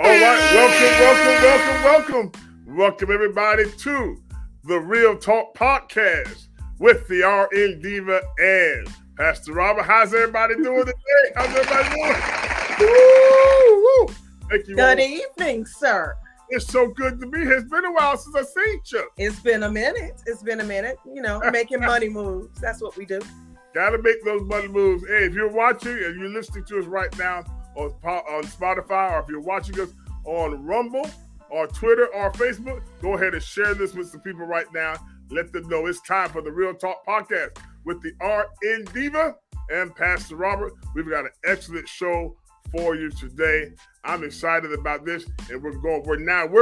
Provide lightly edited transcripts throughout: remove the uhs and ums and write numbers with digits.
All right, welcome everybody to the Real Talk Podcast with the RN Diva and Pastor Robert. How's everybody doing today? How's everybody doing? Woo! Thank you. Good evening, sir. It's so good to be here. It's been a while since I've seen you. It's been a minute. You know, making money moves. That's what we do. Gotta make those money moves. Hey, if you're watching and you're listening to us right now on Spotify, or if you're watching us on Rumble or Twitter or Facebook, go ahead and share this with some people right now. Let them know it's time for the Real Talk Podcast with the RN Diva and Pastor Robert. We've got an excellent show for you today. I'm excited about this, and we're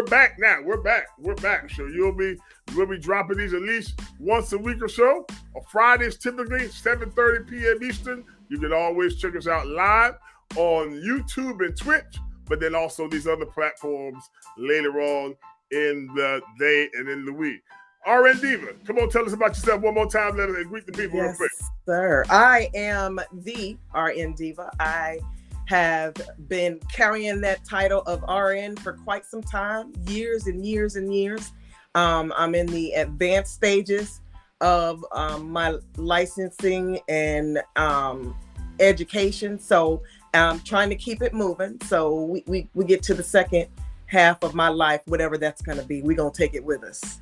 back now. We're back. So we'll be dropping these at least once a week or so. On Fridays, typically 7:30 p.m. Eastern. You can always check us out live on YouTube and Twitch, but then also these other platforms later on in the day and in the week. RN Diva, come on, tell us about yourself one more time. Let us greet the people real quick. Yes, sir. I am the RN Diva. I have been carrying that title of RN for quite some time, years and years and years. I'm in the advanced stages of my licensing and education, so I'm trying to keep it moving. So we get to the second half of my life, whatever that's going to be. We're going to take it with us.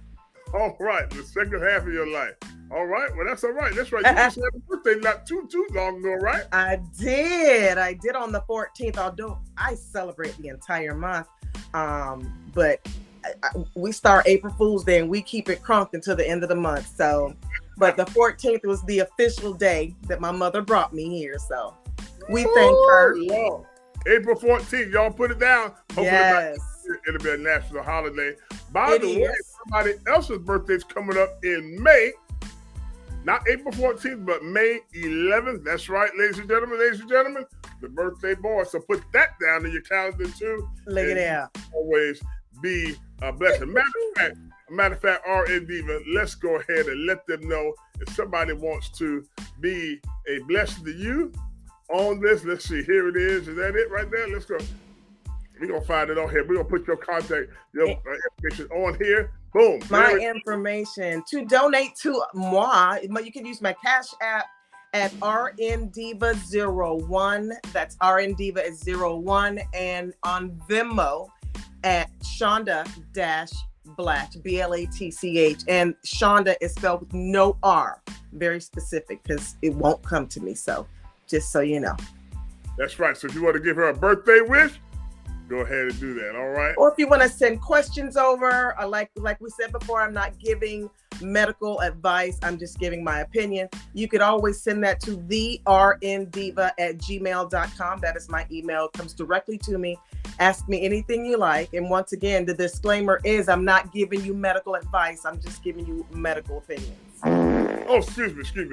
All right, the second half of your life. All right, well, that's all right. That's right. You just had a birthday not too long ago, right? I did on the 14th, although I celebrate the entire month. But we start April Fool's Day and we keep it crunked until the end of the month. So, but the 14th was the official day that my mother brought me here. So we thank her. Lord. April 14th, y'all put it down. Hopefully yes. It'll be a national holiday. By the way, somebody else's birthday's coming up in May. Not April 14th, but May 11th. That's right, ladies and gentlemen, the birthday boy. So put that down in your calendar too. Look at that. Always be a blessing. Matter of fact, RN Diva, let's go ahead and let them know if somebody wants to be a blessing to you on this. Let's see. Here it is. Is that it right there? Let's go. We're going to find it on here. We're going to put your contact information on here. Boom. My information to donate to moi, you can use my CashApp at RNDiva01. That's RNDiva01. And on Venmo at Shonda-Blatch, BLATCH. And Shonda is spelled with no R. Very specific because it won't come to me. So just so you know. That's right. So if you want to give her a birthday wish, go ahead and do that, all right? Or if you want to send questions over, like we said before, I'm not giving medical advice. I'm just giving my opinion. You could always send that to therndiva@gmail.com. That is my email. It comes directly to me. Ask me anything you like. And once again, the disclaimer is I'm not giving you medical advice. I'm just giving you medical opinions. Oh, excuse me. See,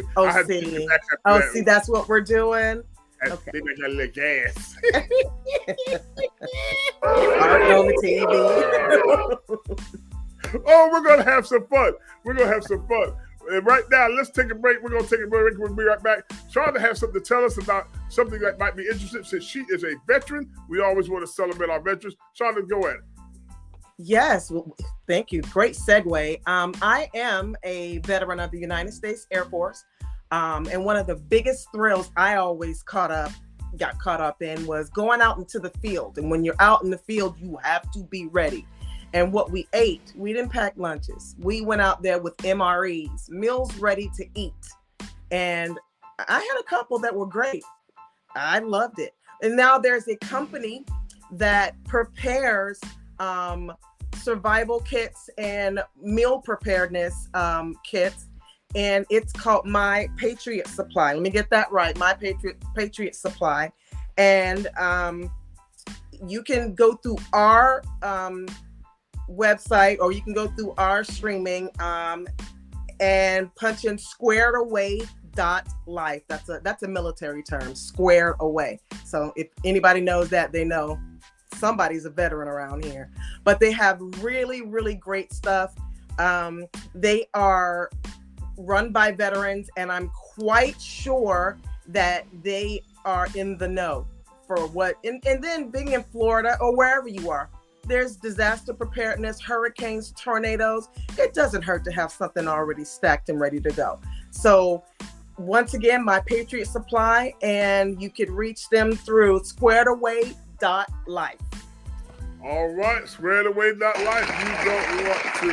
that's what we're doing. Okay. They make a little gas. On the TV. Oh, we're going to have some fun. And right now, let's take a break. We're going to take a break. We'll be right back. Shonda has something to tell us about something that might be interesting. Since she is a veteran, we always want to celebrate our veterans. Shonda, go ahead. Yes, well, thank you. Great segue. I am a veteran of the United States Air Force. And one of the biggest thrills I always got caught up in was going out into the field. And when you're out in the field, you have to be ready. And what we ate, we didn't pack lunches. We went out there with MREs, meals ready to eat. And I had a couple that were great. I loved it. And now there's a company that prepares survival kits and meal preparedness kits. And it's called My Patriot Supply. Let me get that right. My Patriot Supply. And you can go through our website, or you can go through our streaming and punch in squaredaway.life. That's a military term, squared away. So if anybody knows that, they know somebody's a veteran around here. But they have really, really great stuff. They are run by veterans, and I'm quite sure that they are in the know for what, and then being in Florida or wherever you are, there's disaster preparedness, hurricanes, tornadoes. It doesn't hurt to have something already stacked and ready to go. So once again, My Patriot Supply, and you can reach them through squaredaway.life. All right, squaredaway.life. You don't want to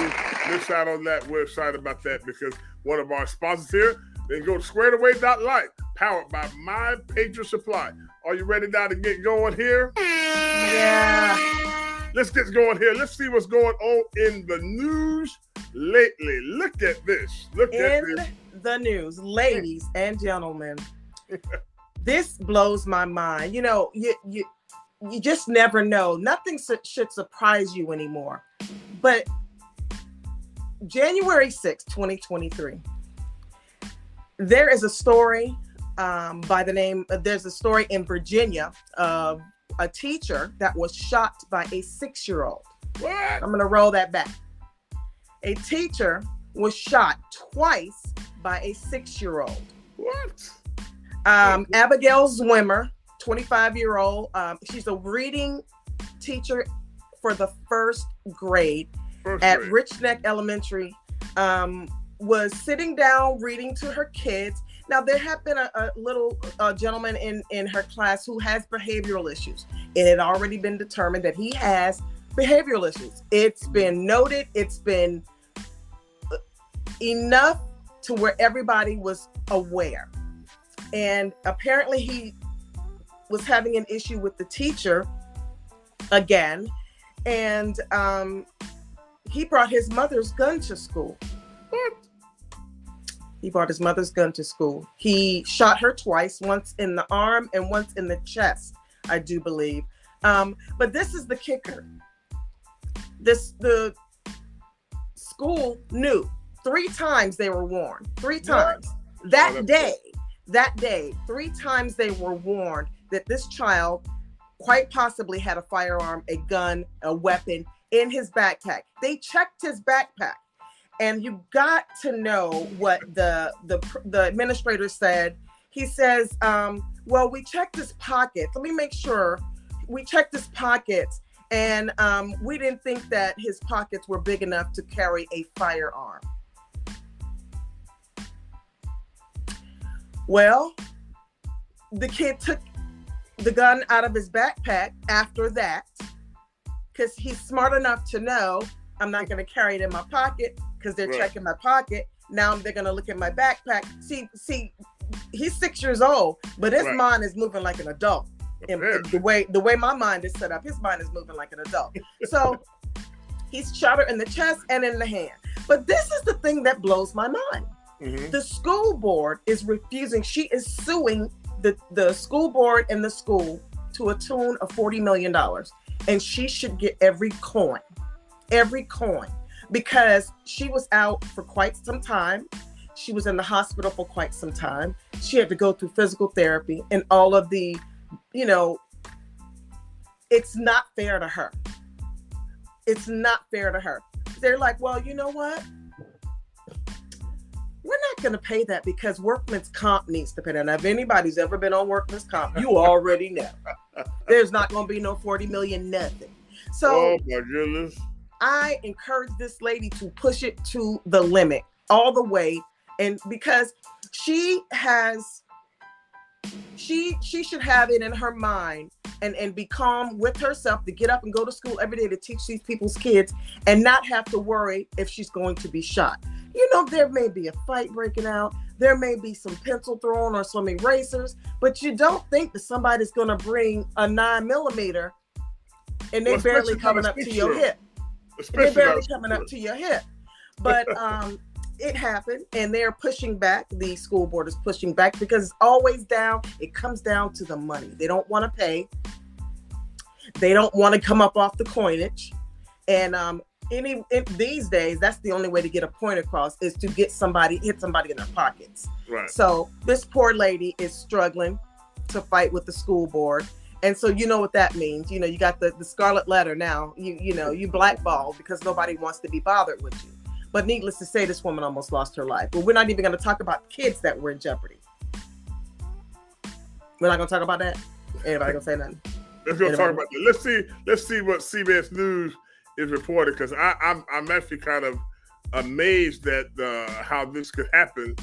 miss out on that website about that, because one of our sponsors here, then go to squaredaway.life, powered by My Patriot Supply. Are you ready now to get going here? Yeah. Let's get going here. Let's see what's going on in the news lately. Look at this. Look at this. In the news, ladies and gentlemen, this blows my mind. You know, you just never know. Nothing should surprise you anymore. But January 6, 2023, there is a story there's a story in Virginia of a teacher that was shot by a 6-year-old. What? I'm going to roll that back. A teacher was shot twice by a 6-year-old. What? Abigail Zwimmer, 25-year-old. She's a reading teacher for the first grade at Rich Neck Elementary. Was sitting down reading to her kids. Now, there had been a little gentleman in her class who has behavioral issues. It had already been determined that he has behavioral issues. It's been noted. It's been enough to where everybody was aware. And apparently he was having an issue with the teacher again. And he brought his mother's gun to school. What? He brought his mother's gun to school. He shot her twice, once in the arm and once in the chest, I do believe. But this is the kicker. The school knew. 3 times they were warned. 3 times. That day, 3 times they were warned that this child quite possibly had a firearm, a gun, a weapon in his backpack. They checked his backpack. And you got to know what the administrator said. He says, well, we checked his pockets. Let me make sure. We checked his pockets, and we didn't think that his pockets were big enough to carry a firearm. Well, the kid took the gun out of his backpack after that, because he's smart enough to know, I'm not going to carry it in my pocket, because they're checking my pocket. Now they're going to look at my backpack. See, he's 6 years old, but his mind is moving like an adult. And the way my mind is set up, his mind is moving like an adult. So he's shot her in the chest and in the hand. But this is the thing that blows my mind. Mm-hmm. The school board is refusing. She is suing the school board and the school to a tune of $40 million. And she should get every coin. Because she was out for quite some time. She was in the hospital for quite some time. She had to go through physical therapy and all of the, it's not fair to her. It's not fair to her. They're like, well, you know what? We're not going to pay that because workman's comp needs to pay that. Now, if anybody's ever been on workman's comp, you already know. There's not going to be no 40 million, nothing. So, oh my goodness. I encourage this lady to push it to the limit all the way. And because she should have it in her mind and be calm with herself to get up and go to school every day to teach these people's kids and not have to worry if she's going to be shot. There may be a fight breaking out. There may be some pencil thrown or some erasers, but you don't think that somebody's going to bring a 9mm and they barely coming up to your hip. They're barely coming up to your hip. But it happened, and they're pushing back. The school board is pushing back because it comes down to the money. They don't want to pay. They don't want to come up off the coinage. And these days, that's the only way to get a point across is to hit somebody in their pockets. Right. So this poor lady is struggling to fight with the school board. And so you know what that means. You got the scarlet letter now. You blackballed because nobody wants to be bothered with you. But needless to say, this woman almost lost her life. But we're not even going to talk about kids that were in jeopardy. We're not going to talk about that? Anybody gonna say nothing? Let's go talk about that. Let's see what CBS News is reporting, because I'm actually kind of amazed at how this could happen.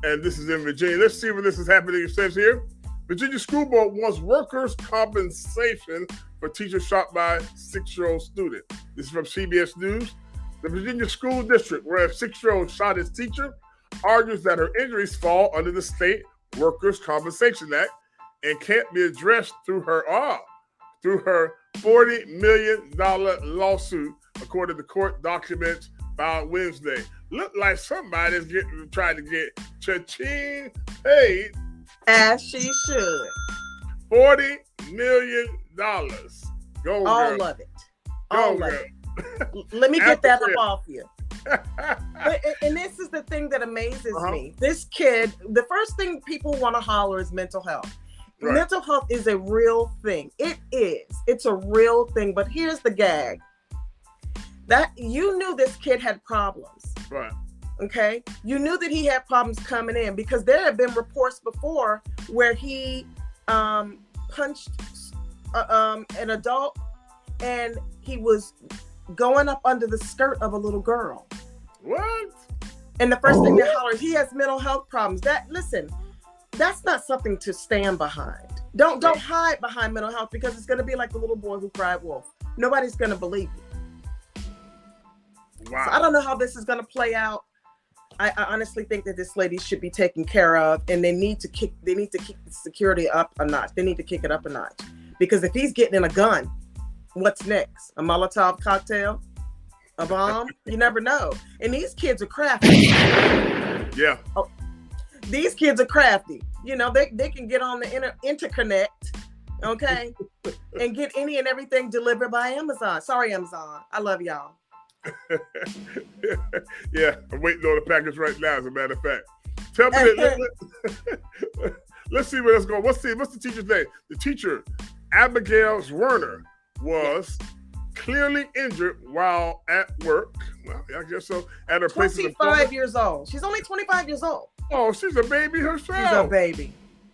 And this is in Virginia. Let's see what this is happening. It says here, Virginia School Board wants workers' compensation for teacher shot by 6-year-old student. This is from CBS News. The Virginia School District, where a 6-year-old shot his teacher, argues that her injuries fall under the State Workers' Compensation Act and can't be addressed through her $40 million lawsuit, according to court documents filed Wednesday. Look like somebody's trying to get cha-ching paid. As she should. $40 million. Go, all girl. of it. Go, all girl. of it. Let me get that up off you. And this is the thing that amazes me. This kid, the first thing people want to holler is mental health. Right. Mental health is a real thing. It is. It's a real thing. But here's the gag. That you knew this kid had problems. Right. Okay? You knew that he had problems coming in, because there have been reports before where he punched an adult, and he was going up under the skirt of a little girl. What? And the first thing they holler, he has mental health problems. That's not something to stand behind. Don't hide behind mental health, because it's going to be like the little boy who cried wolf. Nobody's going to believe you. Wow. So I don't know how this is going to play out. I honestly think that this lady should be taken care of, and they need to kick the security up a notch. They need to kick it up a notch, because if he's getting in a gun, what's next? A Molotov cocktail? A bomb? You never know. And these kids are crafty. Yeah. Oh, these kids are crafty. You know, they can get on the interconnect, okay, and get any and everything delivered by Amazon. Sorry, Amazon. I love y'all. Yeah, I'm waiting on the package right now, as a matter of fact. Tell me let's see where that's going. What's the teacher's name? The teacher, Abigail Werner, was clearly injured while at work. Well, I guess so. At her place of employment. 25 years old. She's only 25 years old. Oh, she's a baby herself.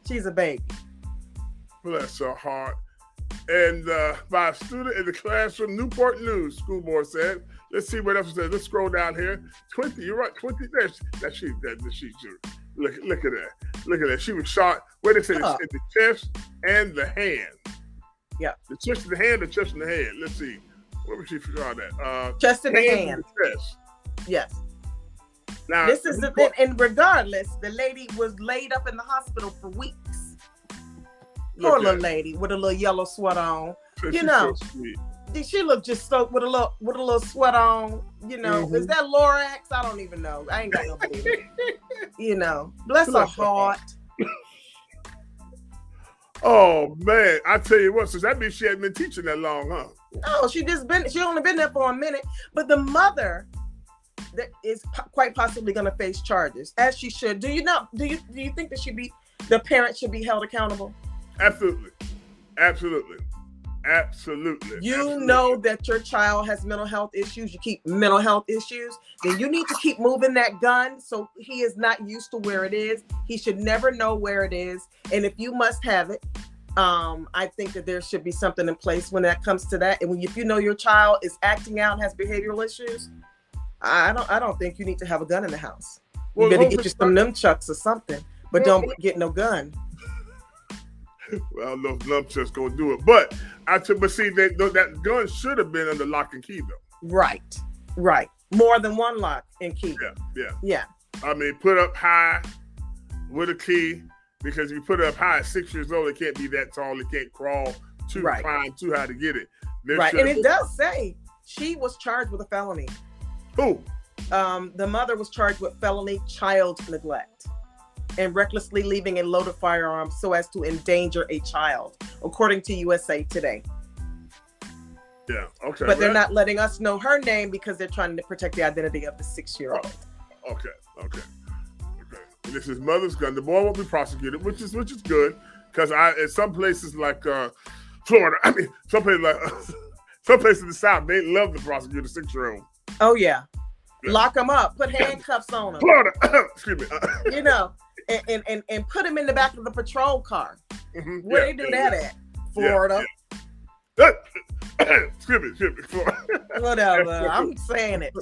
She's a baby. Bless her heart. And by a student in the classroom, Newport News School Board said. Let's see what else it says. Let's scroll down here. 20, you're right, 20. That she. Look at that. Look at that. She was shot, where they say, in the chest and the hand. Yeah. The chest in the hand, the chest in the head. Let's see. Where was she shot at? Chest in the hand. Chest. Yes. Now, this is the thing, and regardless, the lady was laid up in the hospital for weeks. Poor little lady with a little yellow sweater on. You know, so sweet. She looked just so with a little sweat on. You know, is that Lorax? I don't even know. I ain't got no baby. You know, bless her heart. Oh man, I tell you what. So that means she hadn't been teaching that long, huh? No, she only been there for a minute. But the mother that is quite possibly going to face charges, as she should. Do you think that the parent should be held accountable? Absolutely. You know that your child has mental health issues. You keep mental health issues. Then you need to keep moving that gun so he is not used to where it is. He should never know where it is. And if you must have it, I think that there should be something in place when that comes to that. And if you know your child is acting out, has behavioral issues, I don't think you need to have a gun in the house. You better get you some nunchucks or something, but don't get no gun. Well, I don't know if nunchucks gonna do it, but see that gun should have been under lock and key though. Right. More than one lock and key. Yeah. I mean, put up high with a key, because if you put it up high at 6 years old, it can't be that tall. It can't crawl climb too high to get it. And it does say she was charged with a felony. Who? The mother was charged with felony child neglect and recklessly leaving a loaded firearm so as to endanger a child, according to USA Today. Yeah, okay. But they're not letting us know her name because they're trying to protect the identity of the 6-year-old. Okay. This is mother's gun. The boy won't be prosecuted, which is good, because in some places like Florida, some places in the South, they love to prosecute a 6-year-old. Oh yeah. Lock them up. Put handcuffs on them. Florida, excuse me. You know, and put him in the back of the patrol car. Where they do that at? Florida. Yeah. Excuse me. Whatever. I'm saying it.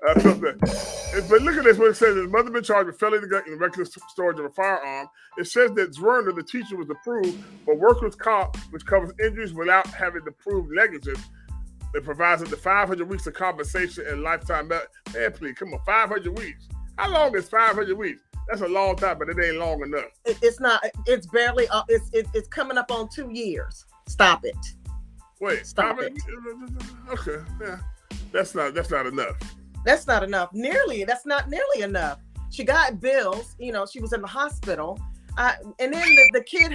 But look at this. What it says: his mother been charged with felony in reckless storage of a firearm. It says that Zwerner, the teacher, was approved for workers' comp, which covers injuries without having to prove negligence. It provides up to 500 weeks of compensation and lifetime. Man, please, come on, 500 weeks. How long is 500 weeks? That's a long time, but it ain't long enough. It's not. It's barely. It's coming up on 2 years. Stop it. Wait. Stop it. Okay. Yeah. That's not enough. That's not enough. That's not nearly enough. She got bills. She was in the hospital, and then the kid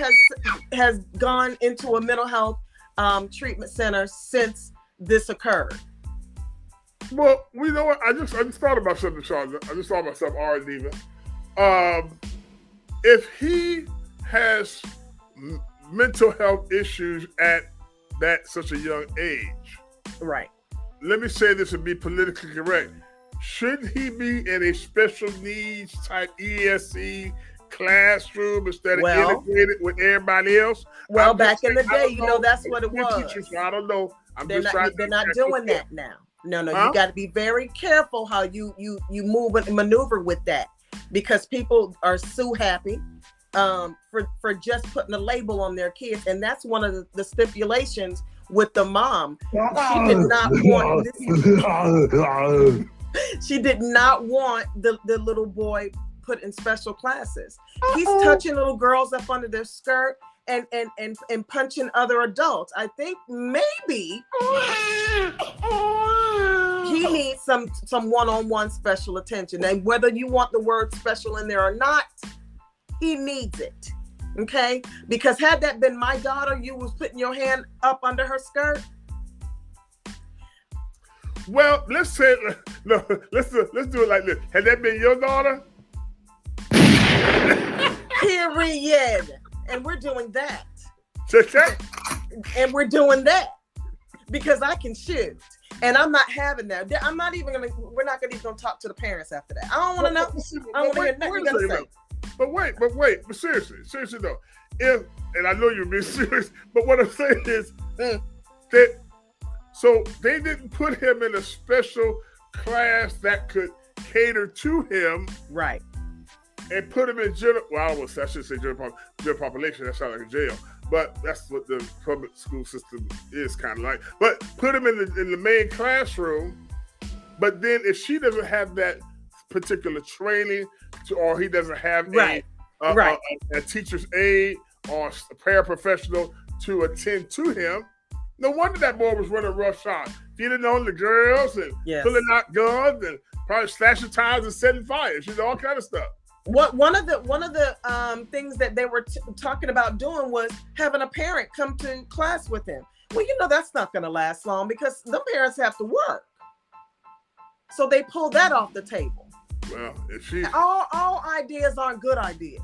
has gone into a mental health treatment center since this occurred. Well, you know what? I just thought about something, Sean. I just thought about something, R. Diva. If he has mental health issues at such a young age, right? Let me say this and be politically correct. Should he be in a special needs type ESE classroom instead of integrated with everybody else? Well, back in the day, that's what it was. Teachers, so I don't know. They're not doing that now. No, you got to be very careful how you move and maneuver with that, because people are so happy for just putting a label on their kids, and that's one of the stipulations with the mom. She did not want this. She did not want the little boy put in special classes. He's touching little girls up under their skirt and punching other adults. I think maybe he needs some one-on-one special attention. And whether you want the word special in there or not, he needs it. Okay? Because had that been my daughter, you was putting your hand up under her skirt. Well, let's do it like this. Had that been your daughter? Period. And we're doing that. Okay. And we're doing that because I can shoot. And I'm not having that. We're not even gonna talk to the parents after that. I don't want to know. I don't want to hear nothing you gotta say. But wait, seriously though. And I know you're being serious, but what I'm saying is that so they didn't put him in a special class that could cater to him, right? And put him in general. Well, I should say general population. That sounds like a jail, but that's what the public school system is kind of like. But put him in the main classroom. But then if she doesn't have that particular training, or he doesn't have a teacher's aide or a paraprofessional to attend to him, no wonder that boy was running roughshod, feeding on the girls and pulling out guns and probably slashing tires and setting fires, all kind of stuff. One of the things that they were talking about doing was having a parent come to class with him. Well, that's not going to last long because the parents have to work. So they pulled that off the table. Well, if all ideas aren't good ideas.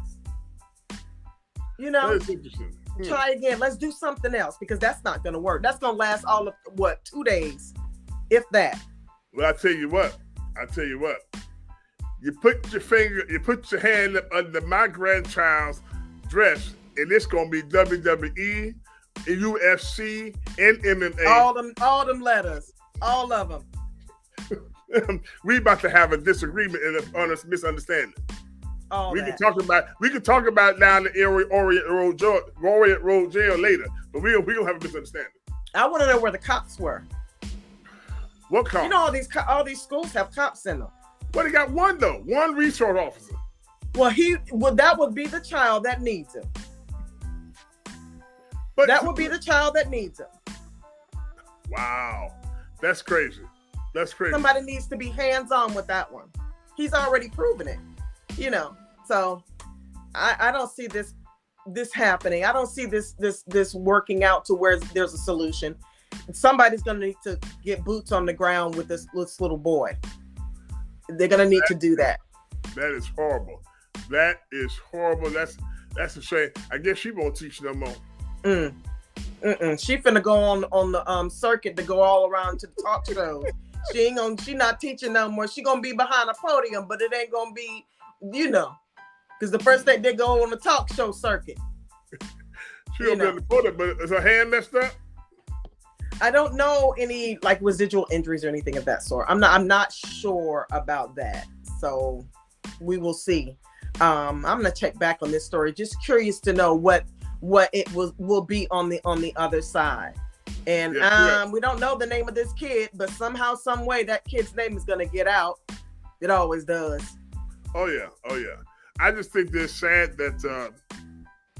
That is interesting. Try again. Let's do something else because that's not going to work. That's going to last all of 2 days, if that. Well, I tell you what. You put your hand up under my grandchild's dress, and it's gonna be WWE, UFC, and MMA. All them letters, all of them. We about to have a disagreement and a misunderstanding. We can talk about down the Orient Road jail later, but we gonna have a misunderstanding. I want to know where the cops were. What cops? All these schools have cops in them. Well, he got one though. One resource officer. Well, that would be the child that needs him. But that would be the child that needs him. Wow, that's crazy. Somebody needs to be hands-on with that one. He's already proven it. So I don't see this happening. I don't see this working out to where there's a solution. Somebody's gonna need to get boots on the ground with this little boy. They're gonna need to do that. That is horrible. That's a shame. I guess she won't teach no more. She finna go on the circuit to go all around to the talk shows. She not teaching no more. She gonna be behind a podium, but it ain't gonna be, because the first thing they go on the talk show circuit. She gonna be able to put it, but is her hand messed up? I don't know any like residual injuries or anything of that sort. I'm not sure about that. So we will see. I'm gonna check back on this story. Just curious to know what it will be on the other side. And we don't know the name of this kid, but somehow, some way, that kid's name is gonna get out. It always does. Oh yeah. I just think they're sad that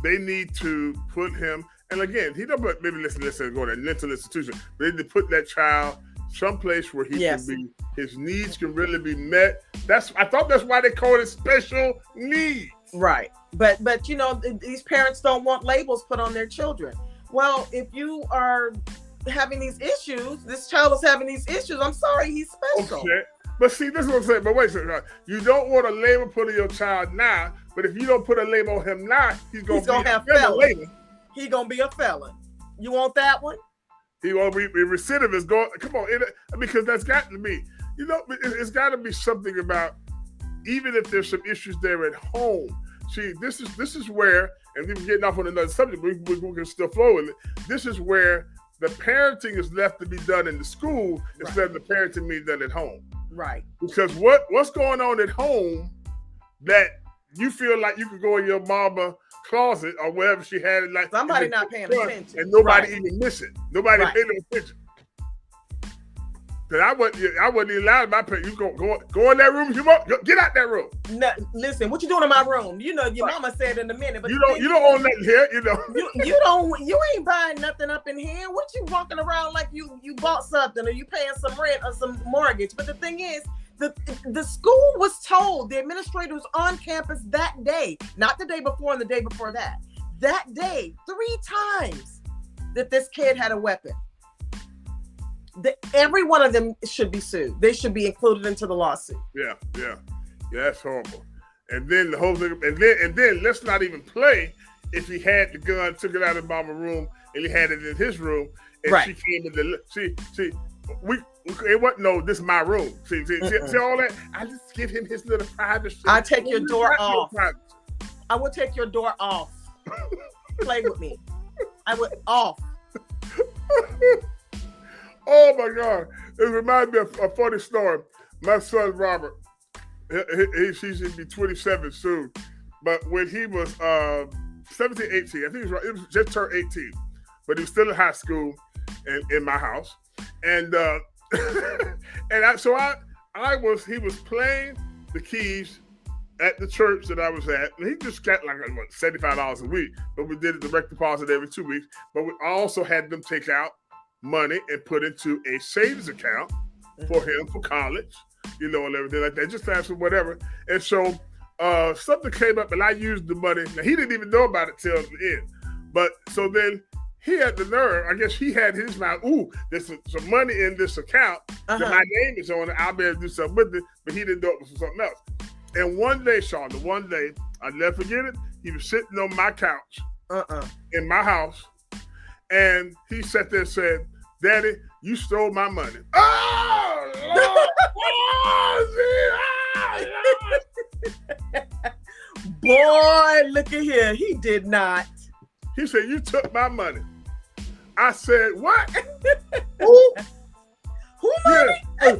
they need to put him. And again, he don't maybe listen, go to a mental institution. They need to put that child someplace where he can be, his needs can really be met. I thought that's why they call it special needs. Right. But these parents don't want labels put on their children. Well, if you are having these issues, this child is having these issues, I'm sorry, he's special. Okay. But see, this is what I'm saying. But wait a second. You don't want a label put on your child now, but if you don't put a label on him now, he's gonna have felon later. He's gonna be a felon. You want that one? He won't be recidivist. Come on, because that's got to be. It's got to be something about, even if there's some issues there at home. See, this is where, and we're getting off on another subject, but we can still flow with it. This is where the parenting is left to be done in the school instead of the parenting being done at home. Right. Because what's going on at home that you feel like you could go in your mama closet or wherever she had it, like somebody not paying attention, and nobody even miss it. Nobody paying attention. Cause I wasn't even allowed my parents. You go in that room if you want. Get out that room. No, listen, what you doing in my room? Your mama said in a minute, but you don't own nothing here. You ain't buying nothing up in here. What you walking around like you bought something or you paying some rent or some mortgage? But the thing is, the school was told, the administrator was on campus that day, not the day before and the day before that day, 3 times that this kid had a weapon. Every one of them should be sued. They should be included into the lawsuit. Yeah, that's horrible. And then the whole thing, and then let's not even play if he had the gun, took it out of mama's room, and he had it in his room, and she came in the it wasn't this is my room. See all that? I just give him his little privacy. I take your door off. I would take your door off. Play with me. I would off. Oh my God! It reminds me of a funny story. My son Robert, he should be 27 soon, but when he was 17, 18, I think he was just turned 18, but he was still in high school and in my house, and he was playing the keys at the church that I was at, and he just got like $75 a week, but we did a direct deposit every 2 weeks, but we also had them take out money and put into a savings account for him for college, and everything like that, just ask for whatever. And so something came up and I used the money. Now he didn't even know about it till the end. But so then he had the nerve, I guess he had his mind, there's some money in this account that my name is on it, I'll be able to do something with it, but he didn't know it was for something else. And one day, Shonda, I'll never forget it, he was sitting on my couch in my house, and he sat there and said, "Daddy, you stole my money." Oh, Lord. Boy, look at here. He did not. He said, "You took my money." I said, "What?" Who money? Yeah.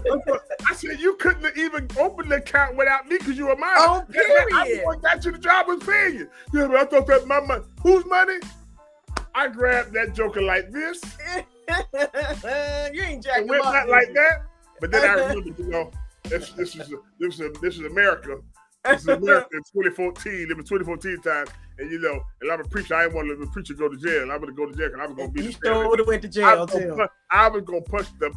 I said, "You couldn't even open the account without me because you were mine." Oh, period. I got you the job was paying you. Yeah, but I thought that my money. Whose money? I grabbed that joker like this. You ain't jacking up. Not like that. But then I remember, this is America. This is America in 2014. It was 2014 time, and and I'm a preacher. I didn't want to let the preacher go to jail. I'm going to go to jail because I was going to be. You sure would have went to jail too. I was going to punch the.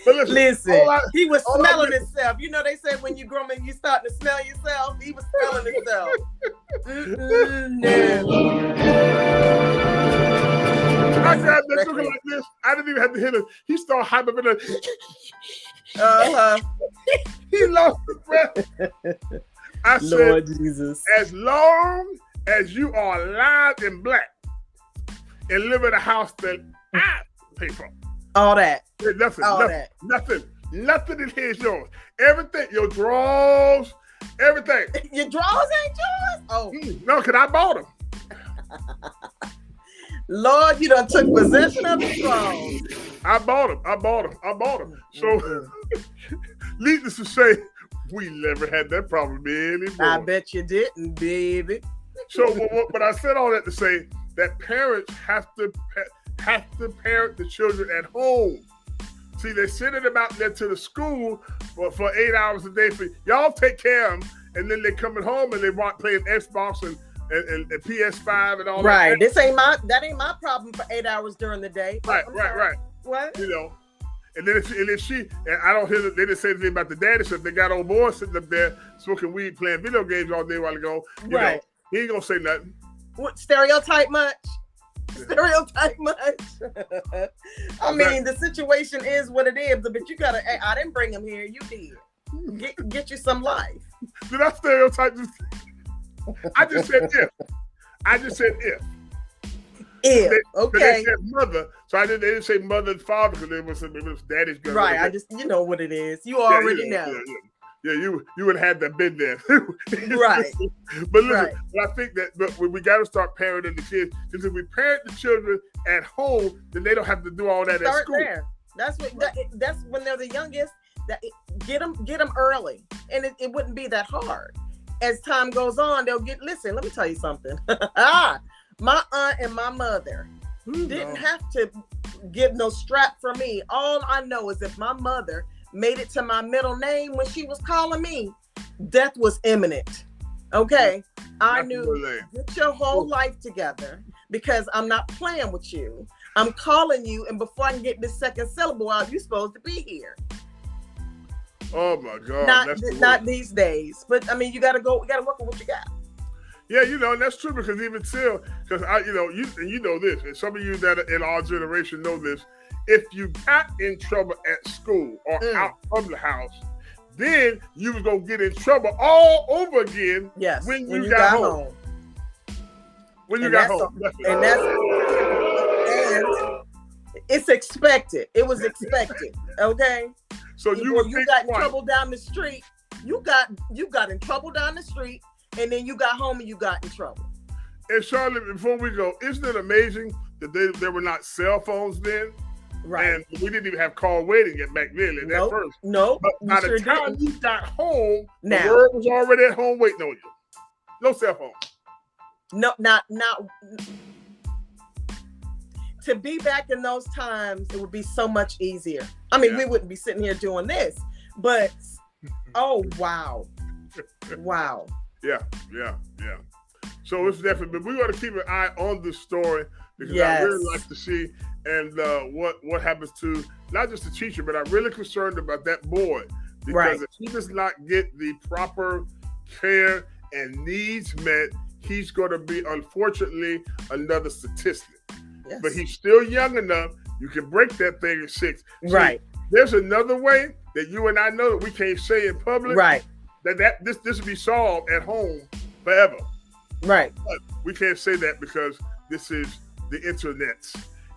But listen, he was smelling himself. They say when you grow and you start to smell yourself. He was smelling himself. I grabbed that sugar like this. I didn't even have to hit him. He started hyperventilating. He lost his breath. I Lord said, Jesus. As long as you are alive and black and live in a house that I pay for. All that. Nothing in here is yours. Everything, your drawers, Everything. Your drawers ain't yours? Oh. No, because I bought them. Lord, you done took possession of the drawers. I bought them. So, needless to say, we never had that problem anymore. I bet you didn't, baby. So, but I said all that to say that parents have to parent the children at home. See, they send them out there to the school for 8 hours a day. For y'all take care of them, and then they coming home and they want playing Xbox and PS5 and all that. Right. That ain't my problem for 8 hours during the day. Right. What? You know. And then if she, and I don't hear that they didn't say anything about the daddy, so if they got old boys sitting up there smoking weed, playing video games all day a while ago, you know, he ain't gonna say nothing. What, stereotype much? Stereotype much? I mean, the situation is what it is, but you gotta, hey, I didn't bring him here, you did. Get you some life. Did I stereotype this? I just said if. Okay. They said mother, so they didn't say mother and father because it was daddy's girl. Right, you know what it is. You already know. Yeah, you would have that been there. Right. But listen, I think that we got to start parenting the kids, because if we parent the children at home, then they don't have to do all that at school. There. That's when they're the youngest. Get them early, and it wouldn't be that hard. As time goes on, they'll get. Listen, let me tell you something. My aunt and my mother didn't have to get no strap for me. All I know is if my mother made it to my middle name when she was calling me, death was imminent. Okay? I knew, get your whole life together, because I'm not playing with you. I'm calling you, and before I can get this second syllable out, you're supposed to be here. Oh my God. Not these days. But I mean, you gotta work with what you got. Yeah, you know, and that's true, because even still, because you know this, and some of you that are in our generation know this. If you got in trouble at school or out of the house, then you was gonna get in trouble all over again. Yes, when you got home. When you got home, and it's expected. It was expected. Okay. So you got in trouble down the street. You got in trouble down the street. And then you got home and you got in trouble. And Charlotte, before we go, isn't it amazing that there were not cell phones then? Right. And we didn't even have call waiting yet back then at first. No. But by the time you got home, the word was already at home waiting on you. No cell phone. No, not. To be back in those times, it would be so much easier. I mean, we wouldn't be sitting here doing this, but oh, wow. Wow. Yeah. So it's definitely, but we got to keep an eye on this story, because I really like to see what happens to not just the teacher, but I'm really concerned about that boy, because if he does not get the proper care and needs met, he's going to be, unfortunately, another statistic. Yes. But he's still young enough. You can break that thing at 6. Right. See, there's another way that you and I know that we can't say in public. Right. This will be solved at home forever. Right. But we can't say that because this is the internet.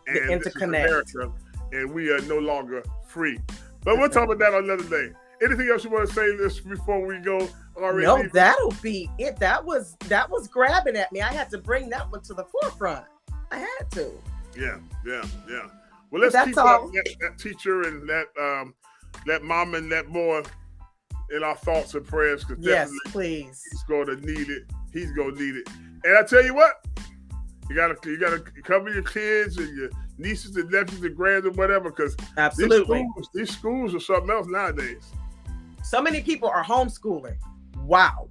And the interconnect. This is America, and we are no longer free. But we'll talk about that another day. Anything else you want to say this before we go? No, that'll be it. That was grabbing at me. I had to bring that one to the forefront. I had to. Yeah. Well, let's keep that teacher and that mom and that boy in our thoughts and prayers, because please, he's going to need it. He's going to need it. And I tell you what, you gotta cover your kids and your nieces and nephews and grands and whatever, because these schools are something else nowadays. So many people are homeschooling. Wow,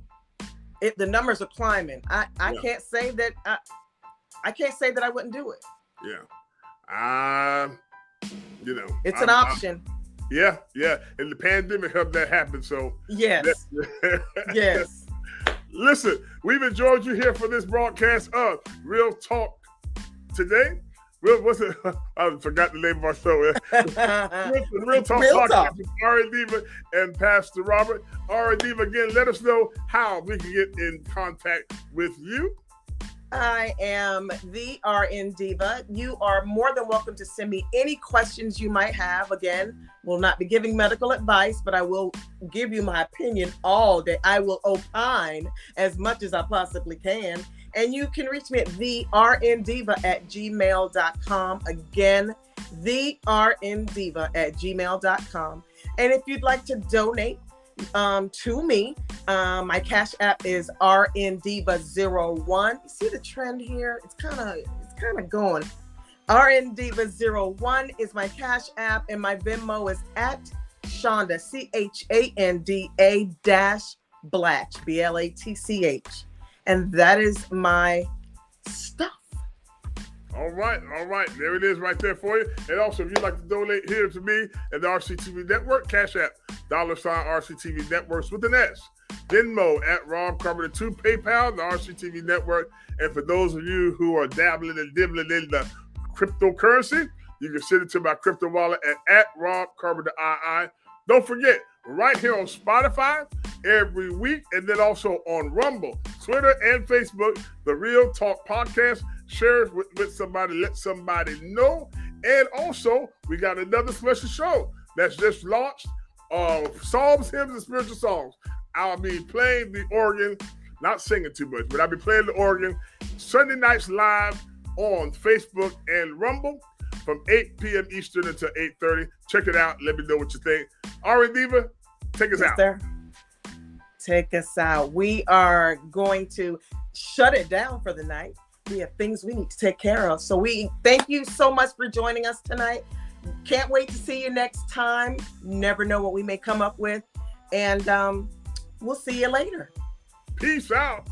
the numbers are climbing. I can't say that. I can't say that I wouldn't do it. Yeah, it's an option. Yeah, and the pandemic helped that happen. So yes. Listen, we've enjoyed you here for this broadcast of Real Talk today. I forgot the name of our show. Real Talk podcast with Ari Diva and Pastor Robert. Ari Diva, again, let us know how we can get in contact with you. I am the RN Diva. You are more than welcome to send me any questions you might have. Again, will not be giving medical advice, but I will give you my opinion all day. I will opine as much as I possibly can. And you can reach me at therndiva@gmail.com. Again, therndiva@gmail.com. And if you'd like to donate to me, my Cash App is RNDiva01. You see the trend here? It's kind of going. RNDiva01 is my Cash App, and my Venmo is at Shonda, CHANDA-Blatch, BLATCH. And that is my stuff. All right. There it is right there for you. And also, if you'd like to donate here to me at the RCTV Network, Cash App, $RCTV Networks with an S. Venmo at Rob Carpenter 2, PayPal, the RCTV Network. And for those of you who are dabbling and dibbling in the cryptocurrency, you can send it to my crypto wallet at Rob Carpenter II. Don't forget, right here on Spotify every week, and then also on Rumble, Twitter, and Facebook, the Real Talk Podcast. Share it with somebody, let somebody know. And also, we got another special show that's just launched, Psalms, Hymns, and Spiritual Songs. I'll be playing the organ, not singing too much, but I'll be playing the organ Sunday nights live on Facebook and Rumble from 8 p.m. Eastern until 8:30. Check it out. Let me know what you think. All right, Diva, take us out. Sir. Take us out. We are going to shut it down for the night. We have things we need to take care of. So we thank you so much for joining us tonight. Can't wait to see you next time. Never know what we may come up with. And we'll see you later. Peace out.